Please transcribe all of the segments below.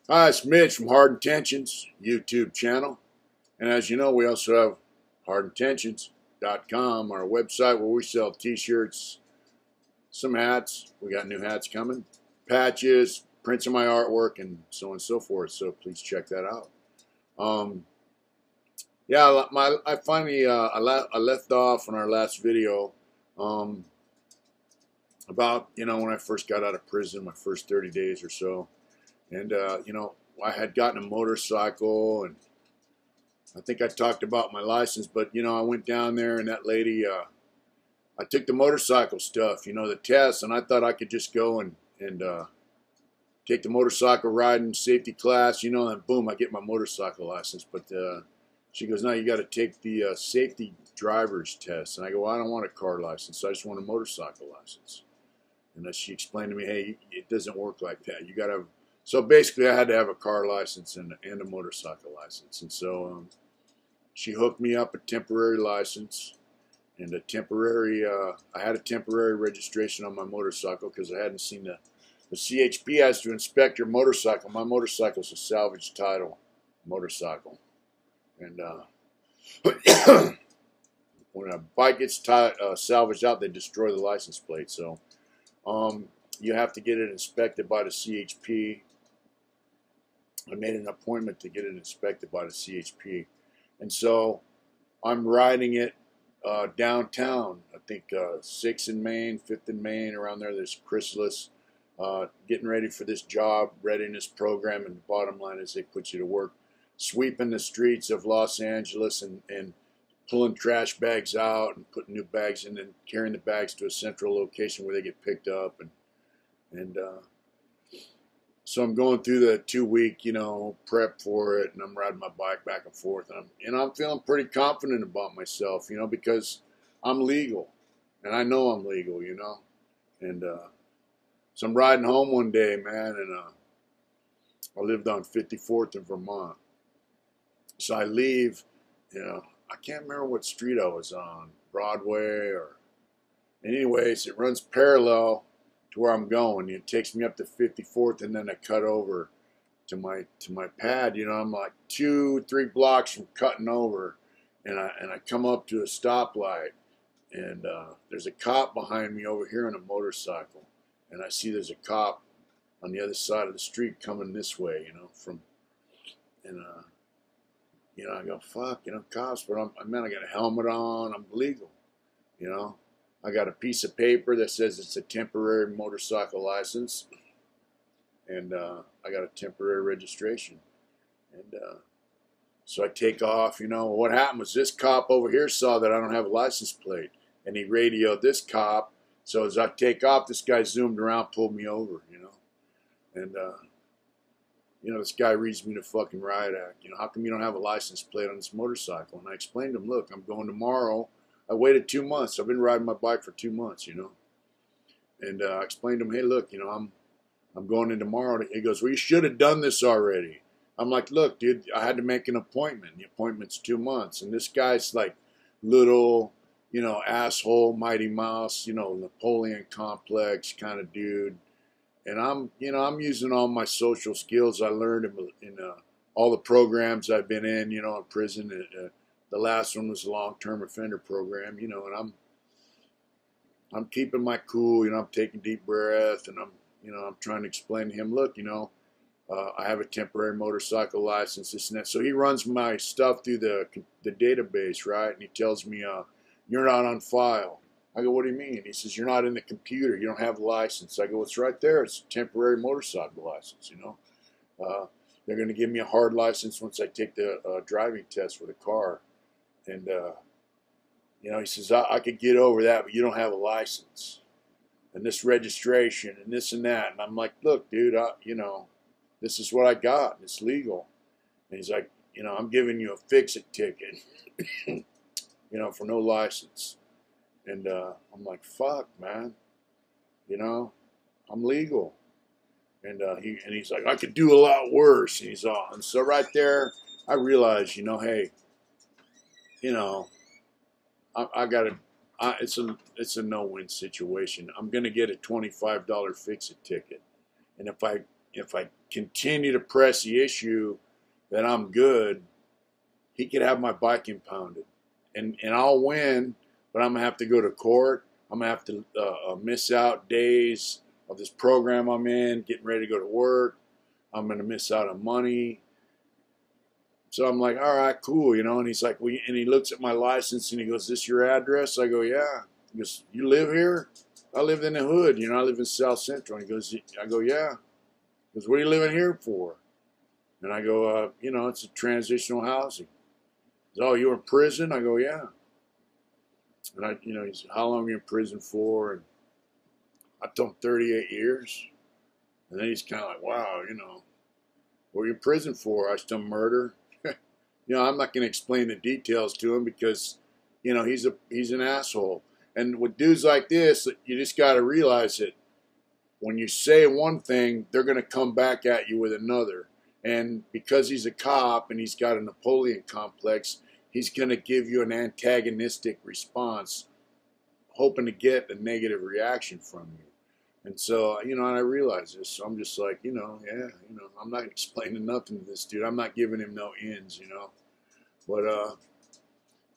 Hi, it's Mitch from Hard Intentions YouTube channel. And as you know, we also have hardintentions.com, our website where we sell t-shirts, some hats. We got new hats coming, patches, prints of my artwork, and so on and so forth. So please check that out. Yeah, I finally I left off on our last video about when I first got out of prison, my first 30 days or so. And, I had gotten a motorcycle, and I think I talked about my license, but, I went down there, and that lady, I took the motorcycle stuff, the test, and I thought I could just go and take the motorcycle riding safety class, and boom, I get my motorcycle license. But she goes, no, you got to take the safety driver's test. And I go, well, I don't want a car license. I just want a motorcycle license. And she explained to me, hey, it doesn't work like that. You got to have. So basically, I had to have a car license and a motorcycle license. And so she hooked me up a temporary license and a temporary, I had a temporary registration on my motorcycle because I hadn't seen the CHP has to inspect your motorcycle. My motorcycle's a salvage title motorcycle. And when a bike gets salvaged out, they destroy the license plate. So you have to get it inspected by the CHP. I made an appointment to get it inspected by the CHP. And so I'm riding it downtown. I think 6th in Main, 5th in Main, around there. There's Chrysalis, getting ready for this job readiness program. And the bottom line is they put you to work sweeping the streets of Los Angeles and pulling trash bags out and putting new bags in and carrying the bags to a central location where they get picked up. And so I'm going through the 2-week, prep for it, and I'm riding my bike back and forth, and I'm feeling pretty confident about myself, because I'm legal, and I know I'm legal, and so I'm riding home one day, man, and I lived on 54th in Vermont, so I leave, I can't remember what street I was on, Broadway or, anyways, it runs parallel to where I'm going. It takes me up to 54th, and then I cut over to my pad. I'm like 2-3 blocks from cutting over, and I come up to a stoplight, and there's a cop behind me over here on a motorcycle, and I see there's a cop on the other side of the street coming this way, and I go, fuck, cops, but I got a helmet on, I'm legal, I got a piece of paper that says it's a temporary motorcycle license, and I got a temporary registration. And so I take off. What happened was this cop over here saw that I don't have a license plate, and he radioed this cop. So as I take off, this guy zoomed around, pulled me over, and this guy reads me the fucking riot act. How come you don't have a license plate on this motorcycle? And I explained to him, look, I'm going tomorrow. I waited 2 months. I've been riding my bike for 2 months, And I explained to him, hey, look, I'm going in tomorrow. He goes, well, you should have done this already. I'm like, look, dude, I had to make an appointment. The appointment's 2 months. And this guy's like little, asshole, Mighty Mouse, Napoleon complex kind of dude. And I'm using all my social skills I learned in all the programs I've been in, in prison. The last one was a long-term offender program, and I'm keeping my cool, I'm taking deep breath, and I'm trying to explain to him, look, I have a temporary motorcycle license, this and that. So he runs my stuff through the database, right? And he tells me, you're not on file. I go, what do you mean? He says, you're not in the computer. You don't have a license. I go, it's right there. It's a temporary motorcycle license, They're going to give me a hard license once I take the driving test for the car. And, he says, I could get over that, but you don't have a license. And this registration and this and that. And I'm like, look, dude, this is what I got. It's legal. And he's like, I'm giving you a Fixit Ticket, for no license. And I'm like, fuck, man. I'm legal. And he's like, I could do a lot worse. And so right there, I realized, hey, I got to. It's a no-win situation. I'm gonna get a $25 Fixit ticket, and if if I continue to press the issue that I'm good, he could have my bike impounded. And I'll win, but I'm going to have to go to court. I'm going to have to miss out days of this program I'm in, getting ready to go to work. I'm going to miss out on money. So I'm like, all right, cool, you know. And he's like, and he looks at my license and he goes, "This your address?" I go, "Yeah." He goes, "You live here?" "I live in the hood, you know. I live in South Central." And he goes, I go, "Yeah." He goes, "What are you living here for?" And I go, "You know, it's a transitional housing." He goes, "Oh, you were in prison?" I go, "Yeah." And you know, he said, "How long are you in prison for?" And I told him 38 years. And then he's kind of like, "Wow, you know, what are you in prison for?" I said, "Murder." You know, I'm not going to explain the details to him because, you know, he's an asshole. And with dudes like this, you just got to realize that when you say one thing, they're going to come back at you with another. And because he's a cop and he's got a Napoleon complex, he's going to give you an antagonistic response, hoping to get a negative reaction from you. And so, you know, and I realize this. So I'm just like, you know, yeah, you know, I'm not explaining nothing to this dude. I'm not giving him no ends, you know. But,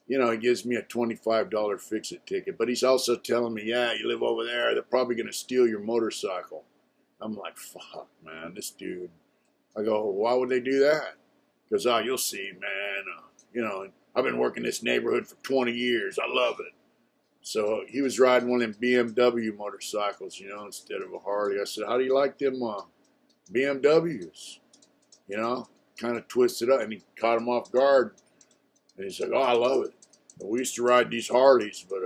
you know, he gives me a $25 Fixit ticket. But he's also telling me, "Yeah, you live over there. They're probably going to steal your motorcycle." I'm like, fuck, man, this dude. I go, "Why would they do that?" He goes, "Oh, you'll see, man. You know, I've been working this neighborhood for 20 years. I love it." So he was riding one of them BMW motorcycles, you know, instead of a Harley. I said, "How do you like them BMWs?" You know, kind of twisted up, and he caught him off guard. And he's like, "Oh, I love it. We used to ride these Harleys, but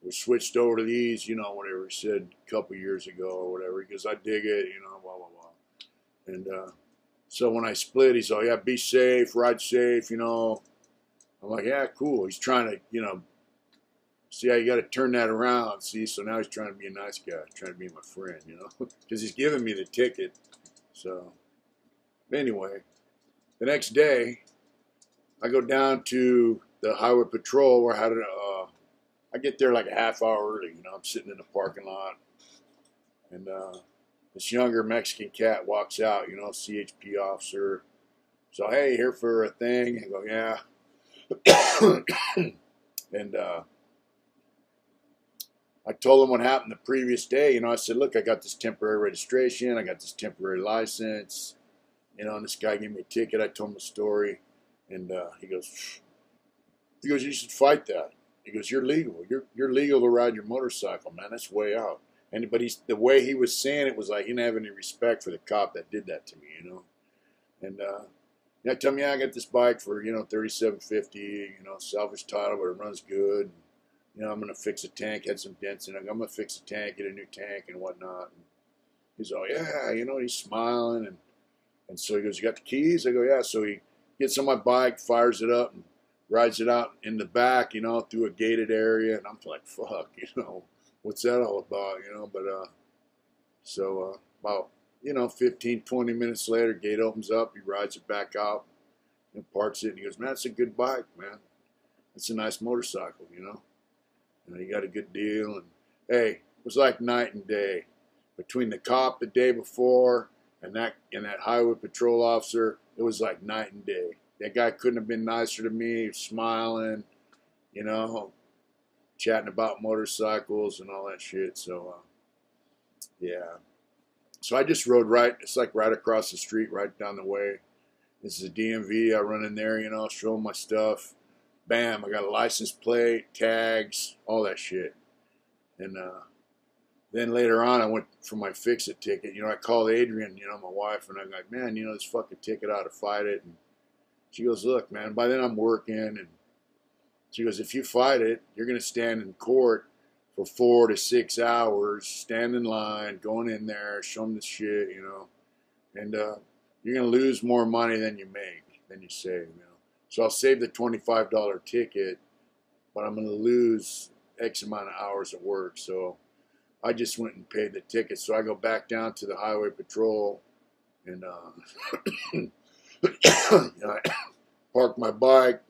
we switched over to these, you know," whatever he said a couple years ago or whatever. He goes, "I dig it, you know, blah, blah, blah." And so when I split, he's like, "Yeah, be safe, ride safe, you know." I'm like, "Yeah, cool." He's trying to, you know, see how you got to turn that around. See, so now he's trying to be a nice guy, trying to be my friend, you know, because he's giving me the ticket. So anyway, the next day, I go down to the highway patrol where I get there like a half hour early. You know, I'm sitting in the parking lot, and this younger Mexican cat walks out. You know, CHP officer. So, "Hey, here for a thing?" I go, "Yeah." And I told him what happened the previous day. You know, I said, "Look, I got this temporary registration. I got this temporary license. You know, and this guy gave me a ticket." I told him the story, and he goes, "You should fight that." He goes, "You're legal. You're legal to ride your motorcycle, man. That's way out." And but the way he was saying it was like he didn't have any respect for the cop that did that to me, you know. And I tell him, "Yeah, I got this bike for, you know, $37.50, you know, salvage title, but it runs good. You know, I'm gonna fix a tank, had some dents in it. I'm gonna fix a tank, get a new tank and whatnot." And he's all, "Yeah," you know, he's smiling, and so he goes, "You got the keys?" I go, "Yeah." So he gets on my bike, fires it up, and rides it out in the back, you know, through a gated area. And I'm like, fuck, you know, what's that all about, you know? But so about, you know, 15, 20 minutes later, gate opens up. He rides it back out and parks it. And he goes, "Man, it's a good bike, man. It's a nice motorcycle, you know. And you got a good deal." And hey, it was like night and day between the cop the day before and that highway patrol officer. It was like night and day. That guy couldn't have been nicer to me. He was smiling, you know, chatting about motorcycles and all that shit. So yeah. So I just rode right. It's like right across the street, right down the way. This is a DMV. I run in there, you know, show them my stuff. Bam, I got a license plate, tags, all that shit. And then later on, I went for my Fixit ticket. You know, I called Adrian, you know, my wife, and I'm like, "Man, you know, this fucking ticket, I ought to fight it." And she goes, "Look, man, by then I'm working." And she goes, "If you fight it, you're going to stand in court for 4 to 6 hours, stand in line, going in there, show them the shit, you know. And you're going to lose more money than you make, than you save, you know. So I'll save the $25 ticket, but I'm going to lose X amount of hours of work." So I just went and paid the ticket. So I go back down to the highway patrol, and you know, I park my bike,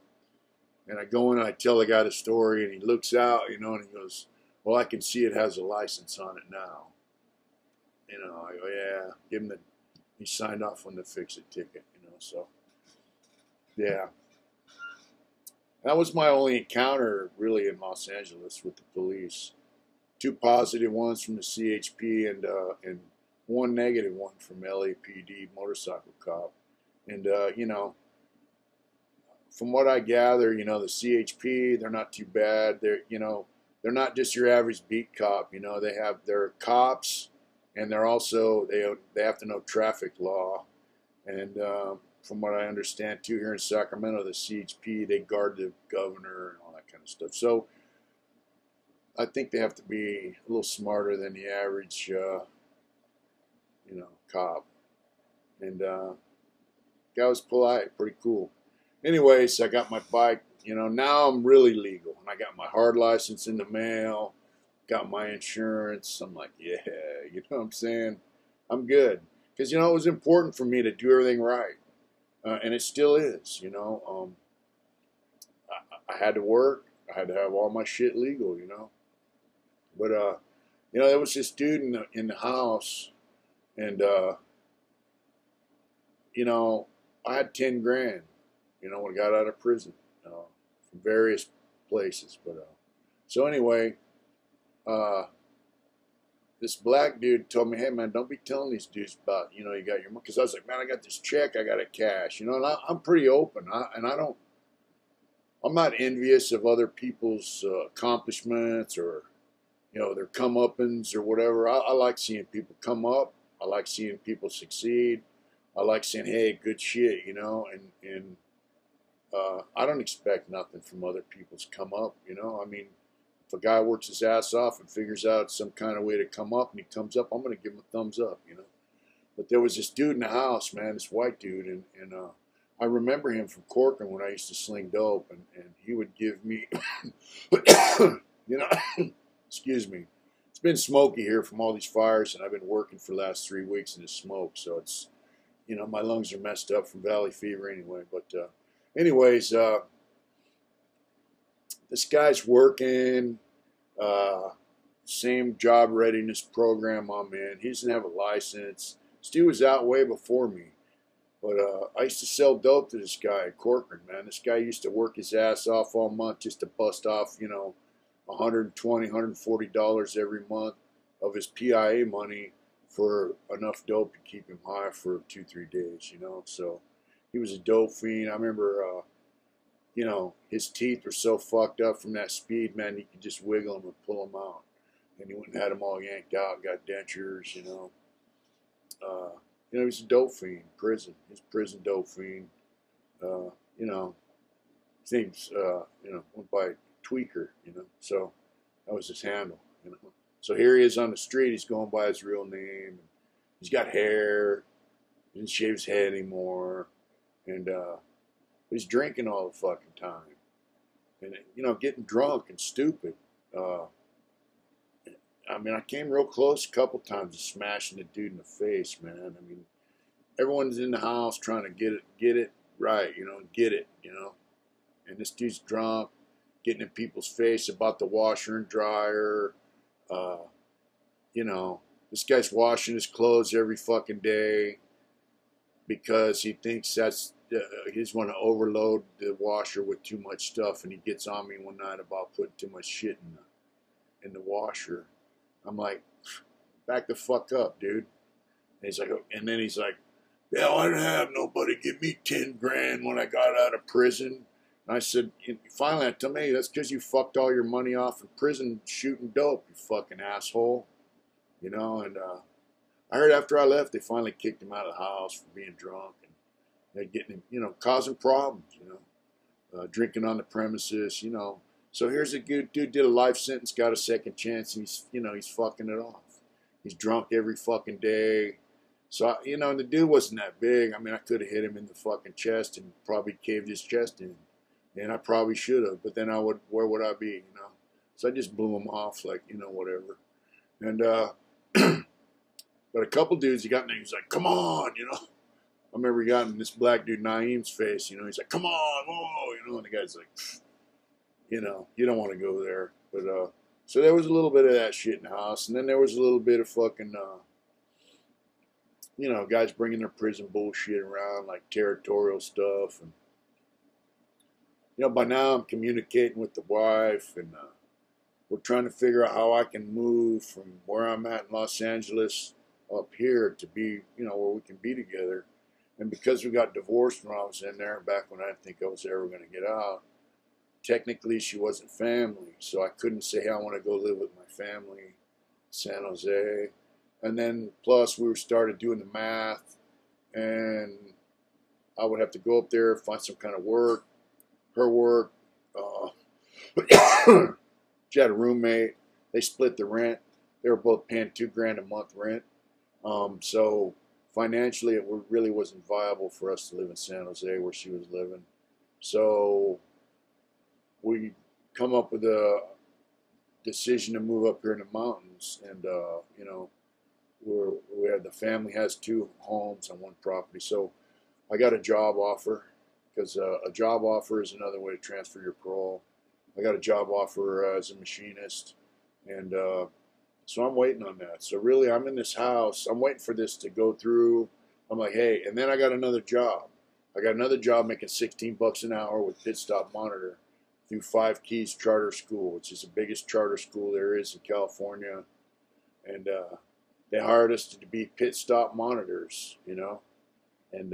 and I go in and I tell the guy the story, and he looks out, you know, and he goes, "Well, I can see it has a license on it now." You know, I go, "Yeah." Give him he signed off on the Fixit Ticket, so yeah. That was my only encounter really in Los Angeles with the police. Two positive ones from the CHP and one negative one from LAPD motorcycle cop. And from what I gather, the CHP, they're not too bad. They're not just your average beat cop. They're cops, and they have to know traffic law. And from what I understand too, here in Sacramento, the CHP, they guard the governor and all that kind of stuff. So I think they have to be a little smarter than the average, cop. And guy was polite, pretty cool. Anyways, I got my bike. Now I'm really legal, and I got my hard license in the mail. Got my insurance. I'm like, yeah, you know what I'm saying? I'm good. Because, it was important for me to do everything right. And it still is, I had to work. I had to have all my shit legal, But, there was this dude in the house, and, I had 10 grand, when I got out of prison, from various places. But, so anyway, this black dude told me, hey, man, don't be telling these dudes about, you got your money. Because I was like, man, I got this check, I got it cash, and I'm pretty open. I'm not envious of other people's accomplishments or, their come-uppance or whatever. I like seeing people come up. I like seeing people succeed. I like saying, hey, good shit, and I don't expect nothing from other people's come up, I mean, if a guy works his ass off and figures out some kind of way to come up and he comes up, I'm going to give him a thumbs up, But there was this dude in the house, man, this white dude, and I remember him from Corcoran when I used to sling dope, and he would give me, excuse me. It's been smoky here from all these fires, and I've been working for the last 3 weeks in the smoke, so it's, my lungs are messed up from valley fever anyway. But anyways, this guy's working, same job readiness program I'm in. He doesn't have a license. Stu was out way before me. But I used to sell dope to this guy at Corcoran, man. This guy used to work his ass off all month just to bust off, $120, $140 every month of his PIA money for enough dope to keep him high for 2-3 days, So he was a dope fiend. I remember, his teeth were so fucked up from that speed, man, he could just wiggle them and pull them out. And he went and had them all yanked out, got dentures, he was a dope fiend, prison. He's a prison dope fiend. His name's, went by Tweaker, So that was his handle, So here he is on the street. He's going by his real name. He's got hair. He doesn't shave his head anymore. And he's drinking all the fucking time. And, getting drunk and stupid. I came real close a couple times to smashing the dude in the face, man. Everyone's in the house trying to get it right, get it, And this dude's drunk, getting in people's face about the washer and dryer. This guy's washing his clothes every fucking day because he thinks he's going to overload the washer with too much stuff, and he gets on me one night about putting too much shit in the washer. I'm like, back the fuck up, dude. And then he's like, yeah, I didn't have nobody give me 10 grand when I got out of prison. And I said, finally, I told him, hey, that's because you fucked all your money off in prison shooting dope, you fucking asshole. And I heard after I left, they finally kicked him out of the house for being drunk. And they're getting him, causing problems, drinking on the premises, So here's a good dude, did a life sentence, got a second chance, and he's fucking it off. He's drunk every fucking day. So, and the dude wasn't that big. I could have hit him in the fucking chest and probably caved his chest in. And I probably should have, but then where would I be, So I just blew him off, like, whatever. And, but a couple dudes, he got in there, he's like, come on, I remember he got in this black dude, Naeem's face, he's like, come on, whoa, and the guy's like, you don't want to go there. But, so there was a little bit of that shit in the house, and then there was a little bit of fucking, you know, guys bringing their prison bullshit around, like territorial stuff. And, you know, by now I'm communicating with the wife, and we're trying to figure out how I can move from where I'm at in Los Angeles up here to be, you know, where we can be together. And because we got divorced when I was in there, back when I didn't think I was ever going to get out, technically she wasn't family. So I couldn't say, hey, I want to go live with my family in San Jose. And then plus we started doing the math, and I would have to go up there, find some kind of work, her work. She had a roommate. They split the rent. They were both paying $2,000 a month rent. So financially, it really wasn't viable for us to live in San Jose where she was living. So we come up with a decision to move up here in the mountains, and you know, the family has 2 homes on 1 property. So I got a job offer, because a job offer is another way to transfer your parole. I got a job offer as a machinist, and so I'm waiting on that. So really, I'm in this house. I'm waiting for this to go through. I'm like, hey, and then I got another job. I got another job making $16 an hour with Pit Stop Monitor through 5 Keys Charter School, which is the biggest charter school there is in California. And they hired us to be pit stop monitors, you know. And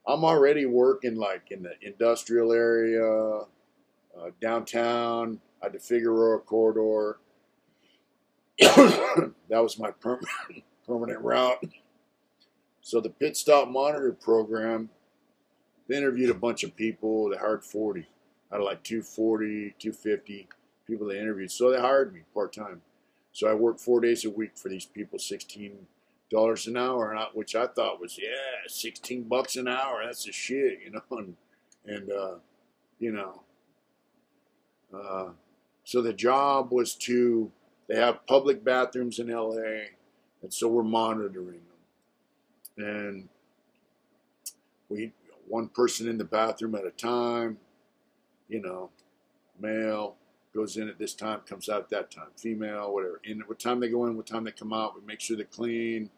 I'm already working like in the industrial area, downtown, at the Figueroa corridor. That was my permanent route. So the Pit Stop Monitor program, they interviewed a bunch of people. They hired 40 out of like 240, 250 people they interviewed. So they hired me part-time. So I worked 4 days a week for these people, $16 an hour, which I thought was, yeah, $16 an hour. That's the shit, you know. And you know, so the job was they have public bathrooms in LA, and so we're monitoring them. And one person in the bathroom at a time, you know, male goes in at this time, comes out at that time, female, whatever. And what time they go in, what time they come out, we make sure they're clean,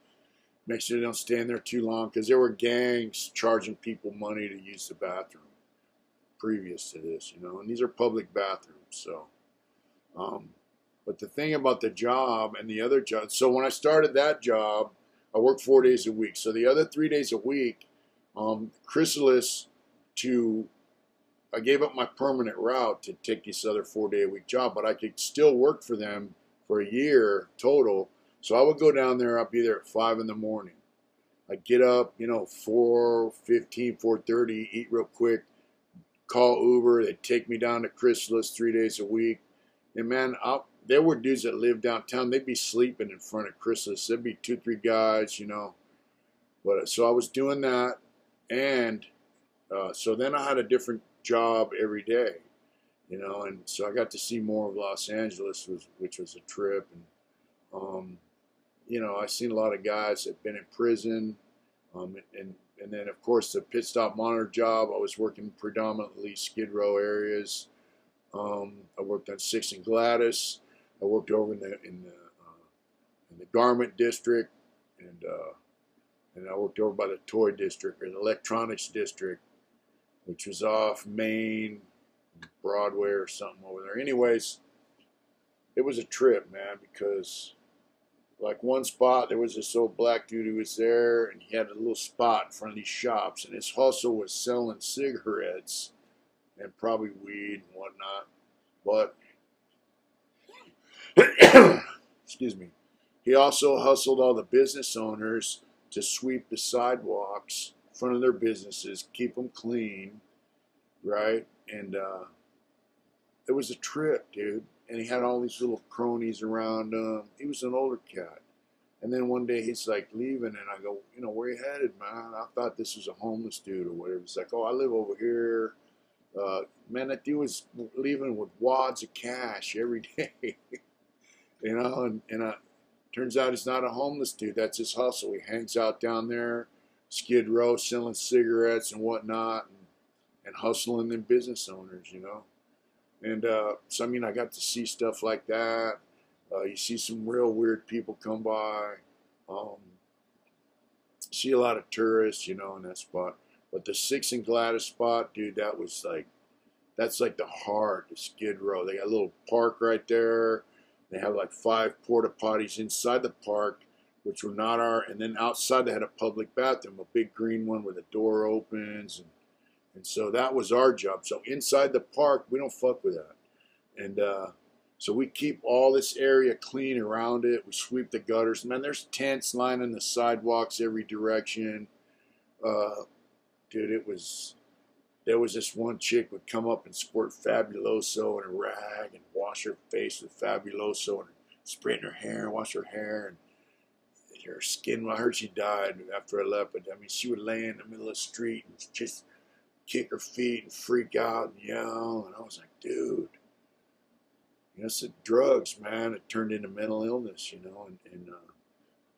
make sure they don't stand there too long, because there were gangs charging people money to use the bathroom previous to this, you know, and these are public bathrooms. So, but the thing about the job and the other job, so when I started that job, I worked 4 days a week. So the other 3 days a week, Chrysalis I gave up my permanent route to take this other 4 day a week job, but I could still work for them for a year total. So I would go down there. I'd be there at 5 in the morning. I'd get up, you know, 4:15, 4:30, eat real quick, call Uber. They'd take me down to Chrysalis 3 days a week. And man, there were dudes that lived downtown. They'd be sleeping in front of Chrysalis. There'd be 2, 3 guys, you know. But so I was doing that, and so then I had a different job every day, you know, and so I got to see more of Los Angeles, which was a trip. And you know, I seen a lot of guys that have been in prison, and then of course the Pit Stop Monitor job, I was working predominantly Skid Row areas. I worked on 6th and Gladys. I worked over in the garment district, and I worked over by the toy district or the electronics district, which was off Main, Broadway or something over there. Anyways, it was a trip, man, because like one spot, there was this old black dude who was there, and he had a little spot in front of these shops, and his hustle was selling cigarettes and probably weed and whatnot. But, excuse me, he also hustled all the business owners to sweep the sidewalks in front of their businesses, keep them clean, right? And it was a trip, dude. And he had all these little cronies around him. He was an older cat. And then one day he's like leaving, and I go, you know, where you headed, man? I thought this was a homeless dude or whatever. He's like, oh, I live over here. Man, that dude was leaving with wads of cash every day. You know, and turns out he's not a homeless dude. That's his hustle. He hangs out down there, Skid Row, selling cigarettes and whatnot, and hustling them business owners, you know. And so, I mean, I got to see stuff like that. You see some real weird people come by. See a lot of tourists, you know, in that spot. But the Six and Gladys spot, dude, that was like, that's like the heart of Skid Row. They got a little park right there. They have like 5 porta potties inside the park, which were not our. And then outside they had a public bathroom, a big green one where the door opens, and so that was our job. So inside the park, we don't fuck with that. And so we keep all this area clean around it. We sweep the gutters. Man, there's tents lining the sidewalks every direction. Dude, there was this one chick would come up and squirt Fabuloso in a rag and wash her face with Fabuloso and spray in her hair and wash her hair. And her skin, I heard she died after I left, but I mean, she would lay in the middle of the street and just kick her feet and freak out and yell. And I was like, dude, you know, it's the drugs, man. It turned into mental illness, you know. And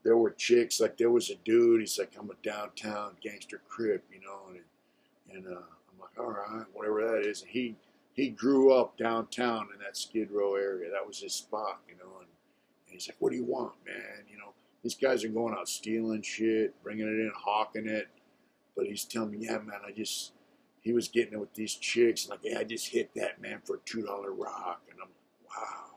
there were chicks, like there was a dude, he's like, I'm a downtown gangster crip, you know. And I'm like, all right, whatever that is. And he grew up downtown in that Skid Row area. That was his spot, you know. And he's like, what do you want, man? You know, these guys are going out stealing shit, bringing it in, hawking it. But he's telling me, yeah, man, he was getting it with these chicks. And like, yeah, I just hit that, man, for a $2 rock. And I'm like, wow.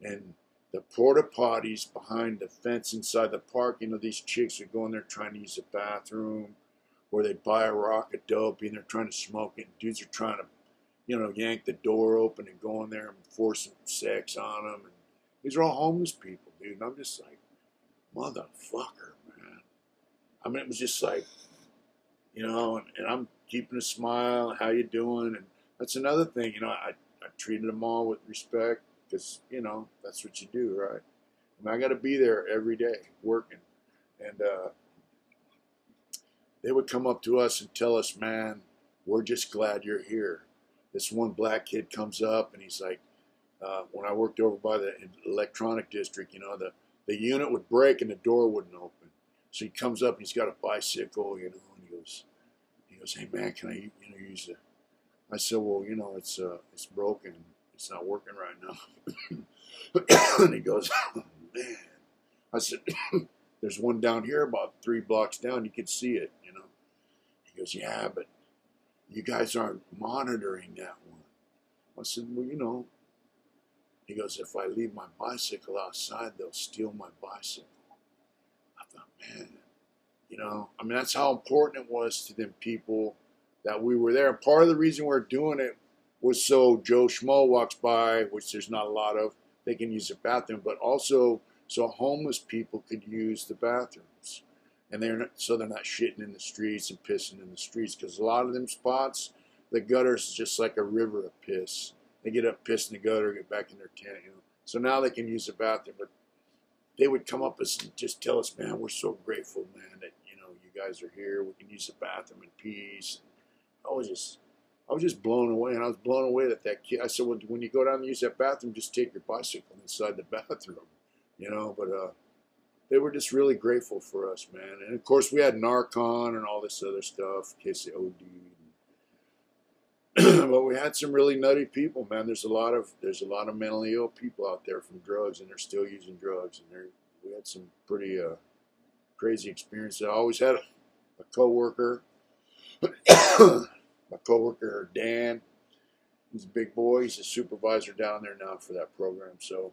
And the porta potties behind the fence inside the park, you know, these chicks are going there trying to use the bathroom, or they buy a rock of dope and they're trying to smoke it. And dudes are trying to, you know, yank the door open and go in there and force some sex on them. And these are all homeless people, dude. And I'm just like, motherfucker, man. I mean, it was just like, you know, and I'm keeping a smile. How you doing? And that's another thing, you know, I treated them all with respect because, you know, that's what you do, right? I mean, I got to be there every day working. And they would come up to us and tell us, man, we're just glad you're here. This one black kid comes up and he's like, when I worked over by the electronic district, you know, the unit would break and the door wouldn't open. So he comes up and he's got a bicycle, you know, and he goes, hey man, can I, you know, use it? I said, well, you know, it's broken. It's not working right now. And he goes, oh man. I said, there's one down here about 3 blocks down. You can see it, you know. He goes, yeah, but you guys aren't monitoring that one. I said, well, you know. He goes, if I leave my bicycle outside, they'll steal my bicycle. I thought, man, you know, I mean, that's how important it was to them people that we were there. And part of the reason we're doing it was so Joe Schmo walks by, which there's not a lot of, they can use the bathroom, but also so homeless people could use the bathrooms. And they're not shitting in the streets and pissing in the streets, because a lot of them spots, the gutter's just like a river of piss. They get up, piss in the gutter, get back in their tent, you know. So now they can use the bathroom, but they would come up and just tell us, man, we're so grateful, man, that, you know, you guys are here. We can use the bathroom in peace. I was just blown away, and I was blown away that kid. I said, well, when you go down and use that bathroom, just take your bicycle inside the bathroom, you know. But they were just really grateful for us, man. And of course, we had Narcan and all this other stuff in case they OD'd. But we had some really nutty people, man. There's a lot of mentally ill people out there from drugs, and they're still using drugs. And we had some pretty crazy experiences. I always had a coworker. My coworker Dan, he's a big boy. He's a supervisor down there now for that program. So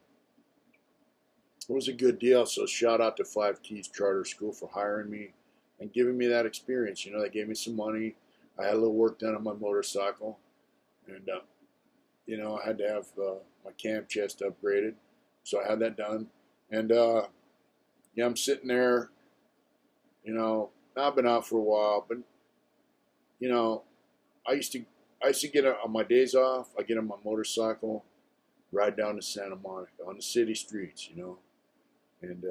it was a good deal. So shout out to 5 Keys Charter School for hiring me and giving me that experience. You know, they gave me some money. I had a little work done on my motorcycle, and you know, I had to have my cam chest upgraded, so I had that done. And yeah, I'm sitting there. You know, I've been out for a while, but you know, I used to get on my days off. I get on my motorcycle, ride down to Santa Monica on the city streets, you know, and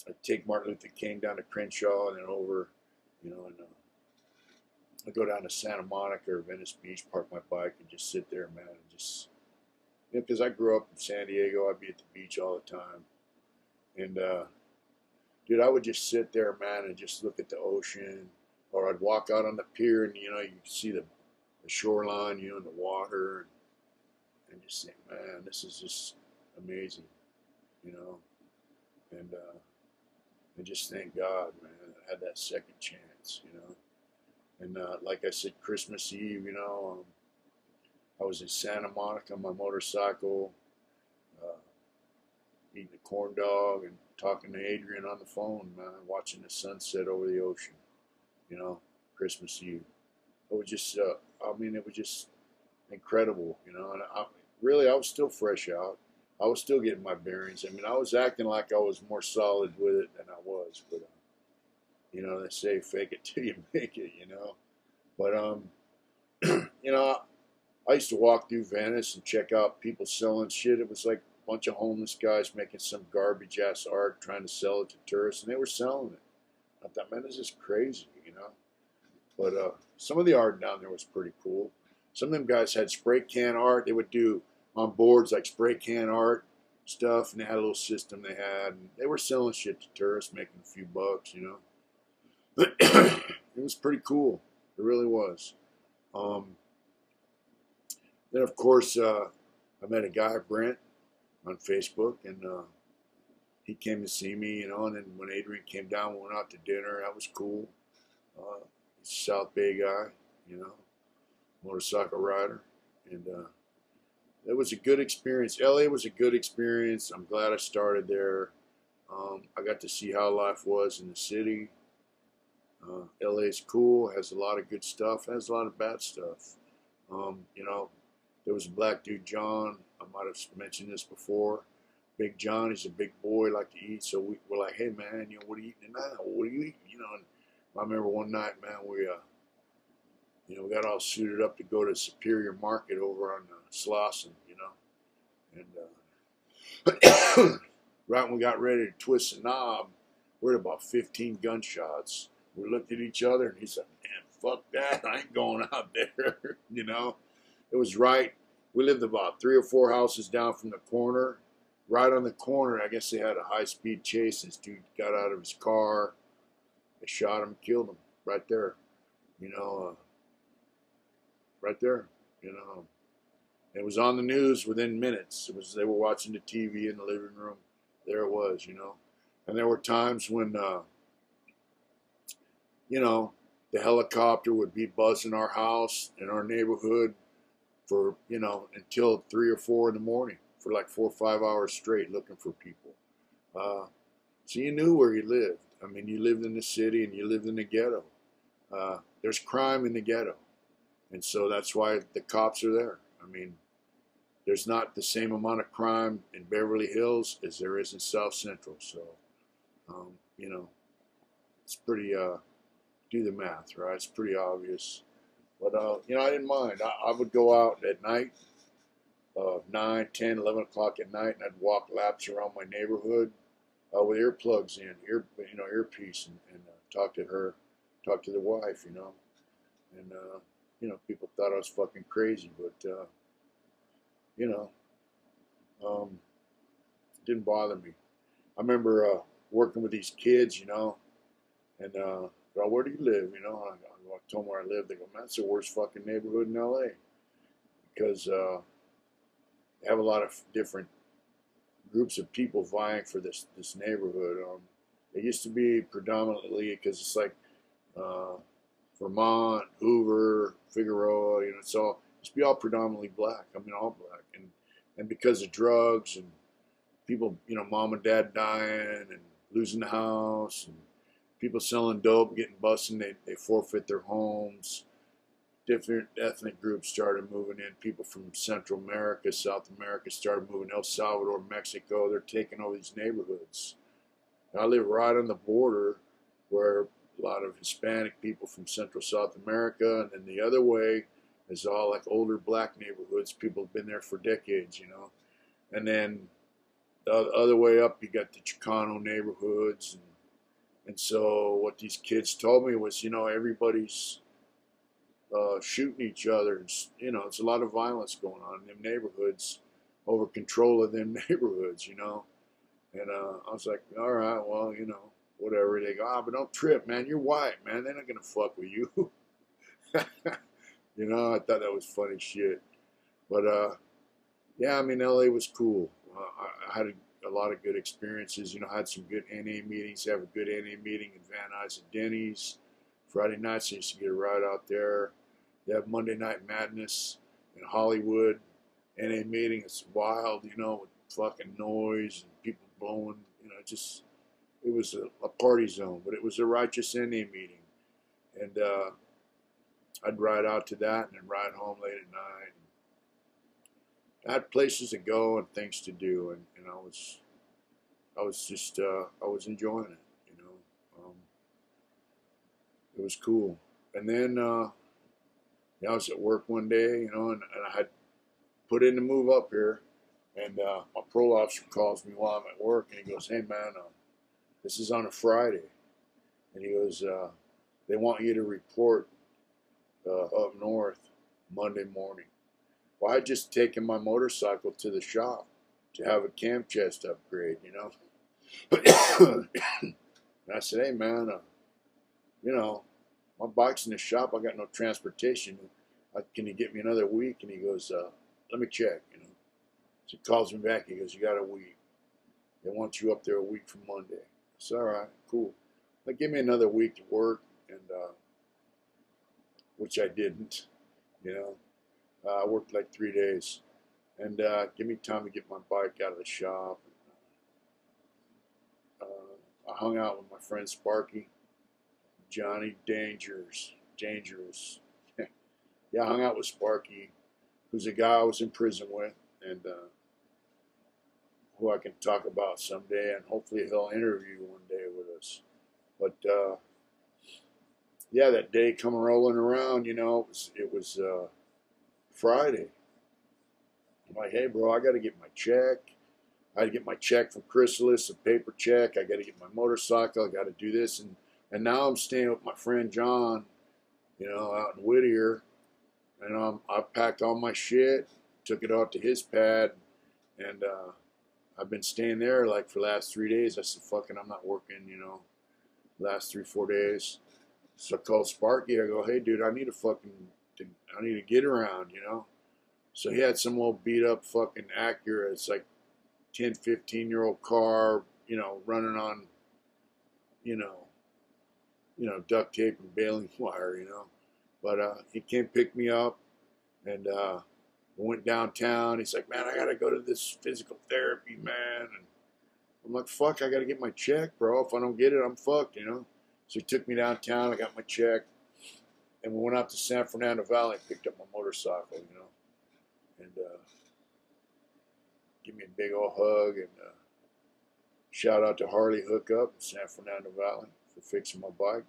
I take Martin Luther King down to Crenshaw and then over, you know, and I go down to Santa Monica or Venice Beach, park my bike, and just sit there, man, and just, you know, because I grew up in San Diego, I'd be at the beach all the time, and dude, I would just sit there, man, and just look at the ocean, or I'd walk out on the pier, and you know, you could see the shoreline, you know, and the water, and just think, man, this is just amazing, you know, and And just thank God, man, I had that second chance, you know. And like I said, Christmas Eve, you know, I was in Santa Monica on my motorcycle, uh, eating a corn dog and talking to Adrian on the phone, man, watching the sunset over the ocean, you know, Christmas Eve. It was just, I mean, it was just incredible, you know. And really, I was still fresh out. I was still getting my bearings. I mean, I was acting like I was more solid with it than I was, but you know, they say fake it till you make it, you know. But you know, I used to walk through Venice and check out people selling shit. It was like a bunch of homeless guys making some garbage ass art, trying to sell it to tourists, and they were selling it. I thought, man, this is crazy, you know. But some of the art down there was pretty cool. Some of them guys had spray can art. They would do on boards like spray can art stuff, and they had a little system they had. And they were selling shit to tourists, making a few bucks, you know. But it was pretty cool. It really was. Um, then, of course, I met a guy, Brent, on Facebook, and he came to see me, you know. And then when Adrian came down, we went out to dinner. That was cool. He's a South Bay guy, you know, motorcycle rider. And it was a good experience. LA was a good experience. I'm glad I started there. I got to see how life was in the city. LA is cool, has a lot of good stuff, has a lot of bad stuff. You know, there was a black dude, John. I might have mentioned this before. Big John, he's a big boy, like to eat. So we're like, hey man, you know, what are you eating tonight? What are you eating? You know, and I remember one night, man, we you know, we got all suited up to go to Superior Market over on Slauson, you know, and right when we got ready to twist the knob, we're at about 15 gunshots. We looked at each other, and he said, man, fuck that. I ain't going out there. You know, it was right. We lived about 3 or 4 houses down from the corner. Right on the corner, I guess they had a high-speed chase. This dude got out of his car. They shot him, killed him right there. You know, right there. You know, it was on the news within minutes. It was, they were watching the TV in the living room. There it was, you know. And there were times when you know, the helicopter would be buzzing our house in our neighborhood for, you know, until 3 or 4 in the morning for like 4 or 5 hours straight looking for people. So you knew where you lived. I mean, you lived in the city and you lived in the ghetto. There's crime in the ghetto. And so that's why the cops are there. I mean, there's not the same amount of crime in Beverly Hills as there is in South Central. So, you know, it's pretty, do the math, right? It's pretty obvious. But, you know, I didn't mind. I would go out at night, 9, 10, 11 o'clock at night, and I'd walk laps around my neighborhood with earplugs in, you know, earpiece, and talk to her, talk to the wife, you know. And, you know, people thought I was fucking crazy, but, you know, it didn't bother me. I remember working with these kids, you know, and, well, where do you live? You know, I told them where I lived. They go, man, that's the worst fucking neighborhood in LA. Because they have a lot of different groups of people vying for this neighborhood. It used to be predominantly, because it's like Vermont, Hoover, Figueroa, you know, it's used to be all predominantly black. I mean, all black. And because of drugs and people, you know, mom and dad dying and losing the house and people selling dope, getting busted, they forfeit their homes. Different ethnic groups started moving in. People from Central America, South America started moving. El Salvador, Mexico, they're taking over these neighborhoods. I live right on the border where a lot of Hispanic people from Central South America, and then the other way is all like older black neighborhoods. People have been there for decades, you know. And then the other way up, you got the Chicano neighborhoods. And so what these kids told me was, you know, everybody's shooting each other. It's, you know, it's a lot of violence going on in them neighborhoods over control of them neighborhoods, you know. And I was like, all right, well, you know, whatever. They go, but don't trip, man. You're white, man. They're not going to fuck with you. You know, I thought that was funny shit. But, yeah, I mean, LA was cool. I had a lot of good experiences. You know, I had some good NA meetings. Have a good NA meeting in Van Nuys and Denny's. Friday nights, I used to get a ride out there. They have Monday Night Madness in Hollywood. NA meeting, it's wild, you know, with fucking noise and people blowing, you know, it was a party zone, but it was a righteous NA meeting. And I'd ride out to that and then ride home late at night. I had places to go and things to do, and I was enjoying it, you know. It was cool. And then I was at work one day, you know, and I had put in the move up here, and my parole officer calls me while I'm at work, and he goes, "Hey man, this is on a Friday," and he goes, "They want you to report up north Monday morning." Well, I just taken my motorcycle to the shop to have a cam chest upgrade, you know. And I said, "Hey man, you know, my bike's in the shop. I got no transportation. Can you get me another week?" And he goes, "Let me check," you know. So he calls me back. He goes, "You got a week. They want you up there a week from Monday." I said, "All right, cool." But give me another week to work, and which I didn't, you know. I worked like 3 days, and give me time to get my bike out of the shop. I hung out with my friend Sparky, Johnny Dangerous. Yeah, I hung out with Sparky, who's a guy I was in prison with, and who I can talk about someday, and hopefully he'll interview one day with us. But yeah, that day coming rolling around, you know, it was Friday. I'm like, "Hey, bro, I got to get my check. I got to get my check from Chrysalis, a paper check. I got to get my motorcycle. I got to do this." And now I'm staying with my friend John, you know, out in Whittier. And I packed all my shit, took it out to his pad, and I've been staying there like for the last 3 days. I said, "Fucking, I'm not working, you know, last 3-4 days." So I called Sparky. I go, "Hey, dude, I need to get around, you know." So he had some old beat up fucking Acura. It's like 10, 15-year-old car, you know, running on, you know, duct tape and baling wire, you know. But he came pick me up, and we went downtown. He's like, "Man, I gotta go to this physical therapy, man." And I'm like, "Fuck, I gotta get my check, bro. If I don't get it, I'm fucked, you know." So he took me downtown. I got my check, and we went out to San Fernando Valley and picked up my motorcycle, you know, and give me a big old hug, and shout out to Harley Hookup in San Fernando Valley for fixing my bike.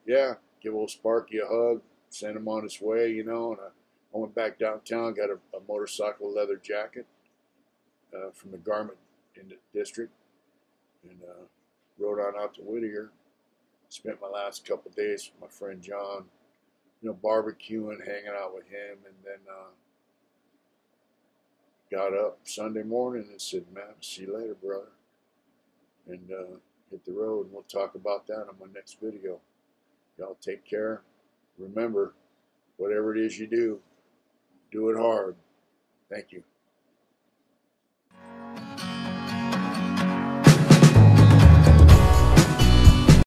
Yeah, give old Sparky a hug, send him on his way, you know. And I went back downtown, got a motorcycle leather jacket from the garment in the district, and rode on out to Whittier. Spent my last couple of days with my friend John, you know, barbecuing, hanging out with him, and then got up Sunday morning and said, "Man, see you later, brother," and hit the road. And we'll talk about that on my next video. Y'all take care. Remember, whatever it is you do it hard. Thank you.